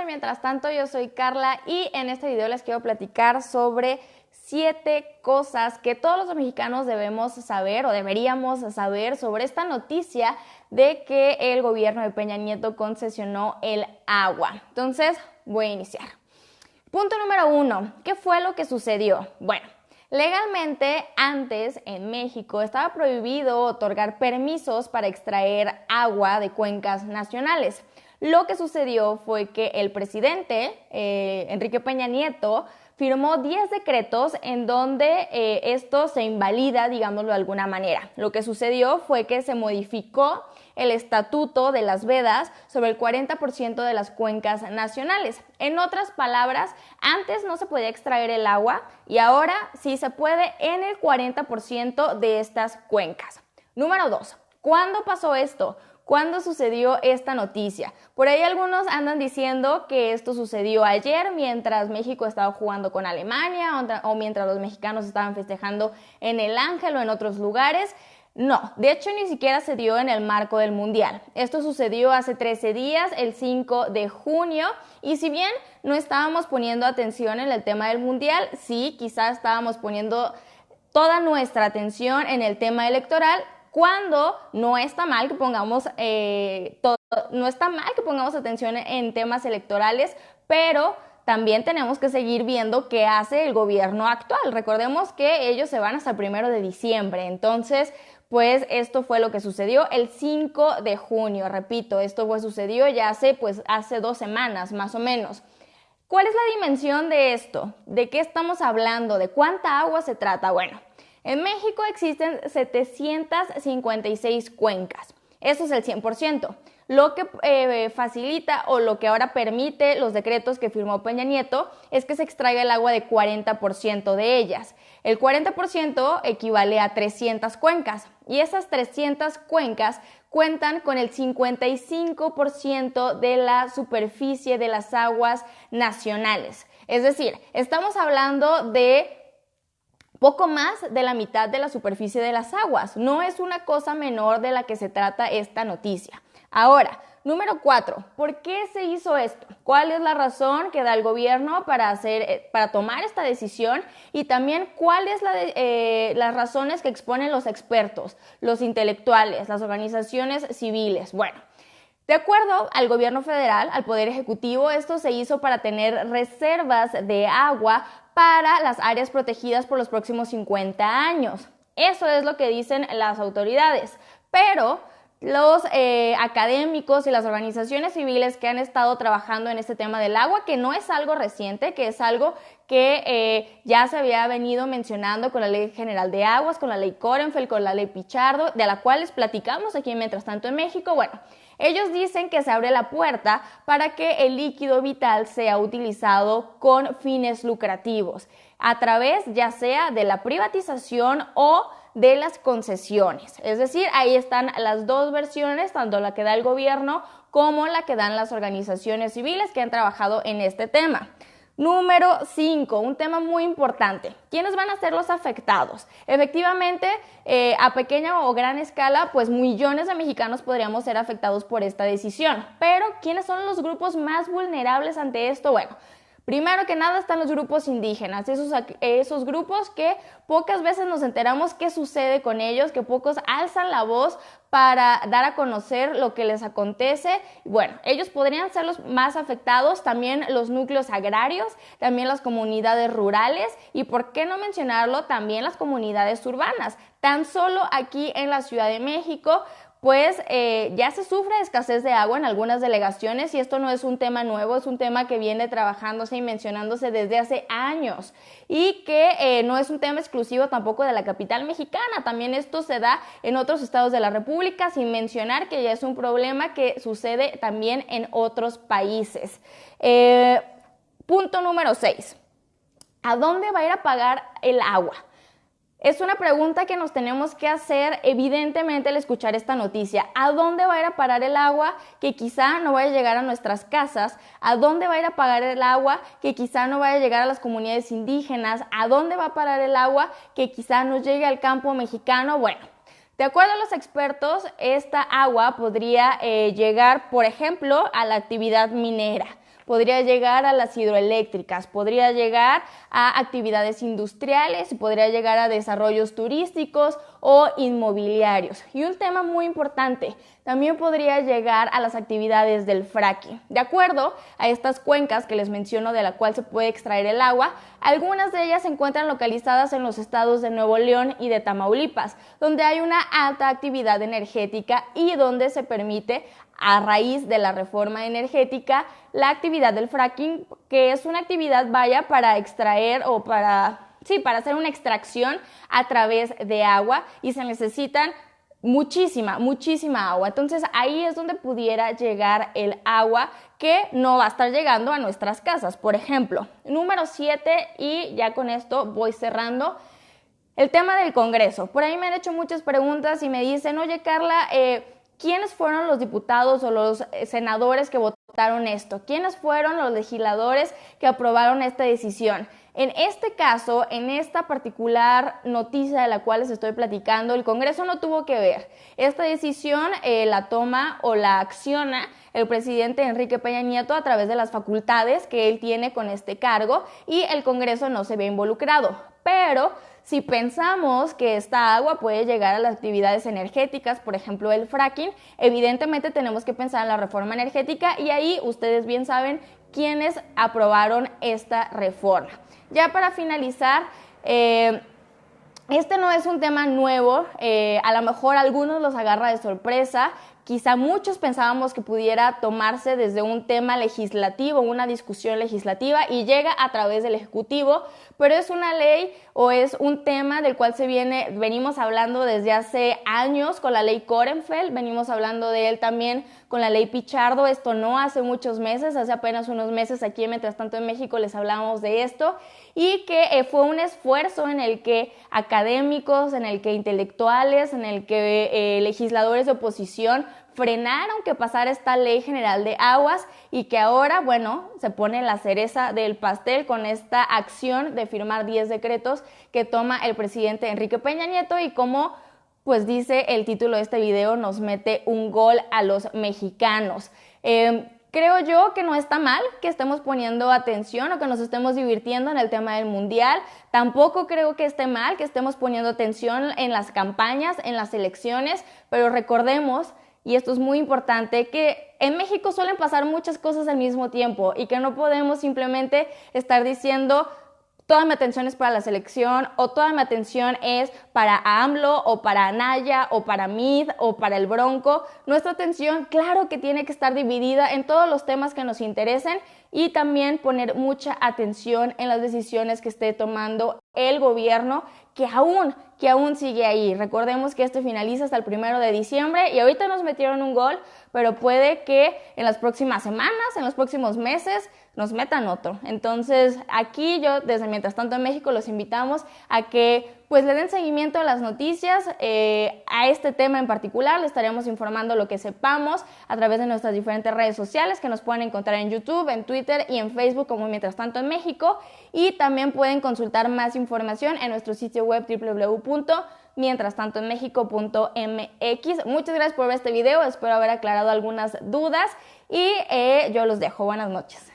en Mientras Tanto, yo soy Carla y en este video les quiero platicar sobre 7 cosas que todos los mexicanos debemos saber o deberíamos saber sobre esta noticia de que el gobierno de Peña Nieto concesionó el agua. Entonces, voy a iniciar. Punto número 1. ¿Qué fue lo que sucedió? Bueno, legalmente antes en México estaba prohibido otorgar permisos para extraer agua de cuencas nacionales. Lo que sucedió fue que el presidente, Enrique Peña Nieto, firmó 10 decretos en donde esto se invalida, digámoslo de alguna manera. Lo que sucedió fue que se modificó el estatuto de las vedas sobre el 40% de las cuencas nacionales. En otras palabras, antes no se podía extraer el agua y ahora sí se puede en el 40% de estas cuencas. Número 2. ¿Cuándo pasó esto? ¿Cuándo sucedió esta noticia? Por ahí algunos andan diciendo que esto sucedió ayer mientras México estaba jugando con Alemania o mientras los mexicanos estaban festejando en el Ángel o en otros lugares. No, de hecho ni siquiera se dio en el marco del Mundial. Esto sucedió hace 13 días, el 5 de junio, y si bien no estábamos poniendo atención en el tema del Mundial, sí, quizás estábamos poniendo toda nuestra atención en el tema electoral, cuando no está mal que pongamos atención en temas electorales, pero también tenemos que seguir viendo qué hace el gobierno actual. Recordemos que ellos se van hasta el 1 de diciembre, entonces pues esto fue lo que sucedió el 5 de junio, repito, esto sucedió ya hace 2 semanas más o menos. ¿Cuál es la dimensión de esto? ¿De qué estamos hablando? ¿De cuánta agua se trata? Bueno, en México existen 756 cuencas, eso es el 100%. Lo que facilita o lo que ahora permite los decretos que firmó Peña Nieto es que se extraiga el agua de 40% de ellas. El 40% equivale a 300 cuencas y esas 300 cuencas cuentan con el 55% de la superficie de las aguas nacionales. Es decir, estamos hablando de poco más de la mitad de la superficie de las aguas. No es una cosa menor de la que se trata esta noticia. Ahora, número 4, ¿por qué se hizo esto? ¿Cuál es la razón que da el gobierno para tomar esta decisión? Y también, ¿cuáles las razones que exponen los expertos, los intelectuales, las organizaciones civiles? Bueno, de acuerdo al gobierno federal, al Poder Ejecutivo, esto se hizo para tener reservas de agua para las áreas protegidas por los próximos 50 años. Eso es lo que dicen las autoridades, pero los académicos y las organizaciones civiles que han estado trabajando en este tema del agua, que no es algo reciente, que es algo que ya se había venido mencionando con la Ley General de Aguas, con la Ley Korenfeld, con la Ley Pichardo, de la cual les platicamos aquí en Mientras Tanto en México. Bueno, ellos dicen que se abre la puerta para que el líquido vital sea utilizado con fines lucrativos, a través ya sea de la privatización o de las concesiones. Es decir, ahí están las dos versiones, tanto la que da el gobierno como la que dan las organizaciones civiles que han trabajado en este tema. Número 5, un tema muy importante. ¿Quiénes van a ser los afectados? Efectivamente, a pequeña o gran escala, pues millones de mexicanos podríamos ser afectados por esta decisión. Pero, ¿quiénes son los grupos más vulnerables ante esto? Bueno, primero que nada están los grupos indígenas, esos grupos que pocas veces nos enteramos qué sucede con ellos, que pocos alzan la voz para dar a conocer lo que les acontece. Bueno, ellos podrían ser los más afectados, también los núcleos agrarios, también las comunidades rurales y, ¿por qué no mencionarlo?, también las comunidades urbanas. Tan solo aquí en la Ciudad de México, pues ya se sufre escasez de agua en algunas delegaciones y esto no es un tema nuevo, es un tema que viene trabajándose y mencionándose desde hace años y que no es un tema exclusivo tampoco de la capital mexicana, también esto se da en otros estados de la República, sin mencionar que ya es un problema que sucede también en otros países. Punto número 6. ¿A dónde va a ir a pagar el agua? Es una pregunta que nos tenemos que hacer evidentemente al escuchar esta noticia. ¿A dónde va a ir a parar el agua que quizá no vaya a llegar a nuestras casas? ¿A dónde va a ir a parar el agua que quizá no vaya a llegar a las comunidades indígenas? ¿A dónde va a parar el agua que quizá no llegue al campo mexicano? Bueno, de acuerdo a los expertos, esta agua podría llegar, por ejemplo, a la actividad minera. podría llegar a las hidroeléctricas, podría llegar a actividades industriales y podría llegar a desarrollos turísticos o inmobiliarios. Y un tema muy importante, también podría llegar a las actividades del fracking. De acuerdo a estas cuencas que les menciono de la cual se puede extraer el agua, algunas de ellas se encuentran localizadas en los estados de Nuevo León y de Tamaulipas, donde hay una alta actividad energética y donde se permite, a raíz de la reforma energética, la actividad del fracking, que es una actividad, para extraer o para hacer una extracción a través de agua, y se necesitan muchísima agua. Entonces ahí es donde pudiera llegar el agua que no va a estar llegando a nuestras casas. Por ejemplo, número 7, y ya con esto voy cerrando, el tema del Congreso. Por ahí me han hecho muchas preguntas y me dicen, oye Carla, ¿quiénes fueron los diputados o los senadores que votaron esto? ¿Quiénes fueron los legisladores que aprobaron esta decisión? En este caso, en esta particular noticia de la cual les estoy platicando, el Congreso no tuvo que ver. Esta decisión la toma o la acciona el presidente Enrique Peña Nieto a través de las facultades que él tiene con este cargo, y el Congreso no se ve involucrado. Pero si pensamos que esta agua puede llegar a las actividades energéticas, por ejemplo el fracking, evidentemente tenemos que pensar en la reforma energética, y ahí ustedes bien saben quiénes aprobaron esta reforma. Ya para finalizar, este no es un tema nuevo, a lo mejor algunos los agarra de sorpresa. Quizá muchos pensábamos que pudiera tomarse desde un tema legislativo, una discusión legislativa, y llega a través del Ejecutivo, pero es una ley o es un tema del cual venimos hablando desde hace años con la ley Korenfeld, venimos hablando de él también con la ley Pichardo. Esto no hace muchos meses, hace apenas unos meses aquí Mientras Tanto en México les hablábamos de esto, y que fue un esfuerzo en el que académicos, en el que intelectuales, en el que legisladores de oposición frenaron que pasara esta Ley General de Aguas, y que ahora, bueno, se pone la cereza del pastel con esta acción de firmar 10 decretos que toma el presidente Enrique Peña Nieto, y como pues dice el título de este video, nos mete un gol a los mexicanos. Creo yo que no está mal que estemos poniendo atención o que nos estemos divirtiendo en el tema del mundial. Tampoco creo que esté mal que estemos poniendo atención en las campañas, en las elecciones, pero recordemos, y esto es muy importante, que en México suelen pasar muchas cosas al mismo tiempo y que no podemos simplemente estar diciendo toda mi atención es para la selección, o toda mi atención es para AMLO, o para Anaya, o para Mid, o para el Bronco. Nuestra atención, claro que tiene que estar dividida en todos los temas que nos interesen, y también poner mucha atención en las decisiones que esté tomando el gobierno, que aún sigue ahí. Recordemos que este finaliza hasta el 1 de diciembre, y ahorita nos metieron un gol, pero puede que en las próximas semanas, en los próximos meses, nos metan otro. Entonces, aquí yo, desde Mientras Tanto en México, los invitamos a que pues le den seguimiento a las noticias, a este tema en particular. Le estaremos informando lo que sepamos a través de nuestras diferentes redes sociales, que nos pueden encontrar en YouTube, en Twitter y en Facebook como Mientras Tanto en México, y también pueden consultar más información en nuestro sitio web www.mientrastantoenmexico.mx. Muchas gracias por ver este video, espero haber aclarado algunas dudas, y yo los dejo. Buenas noches.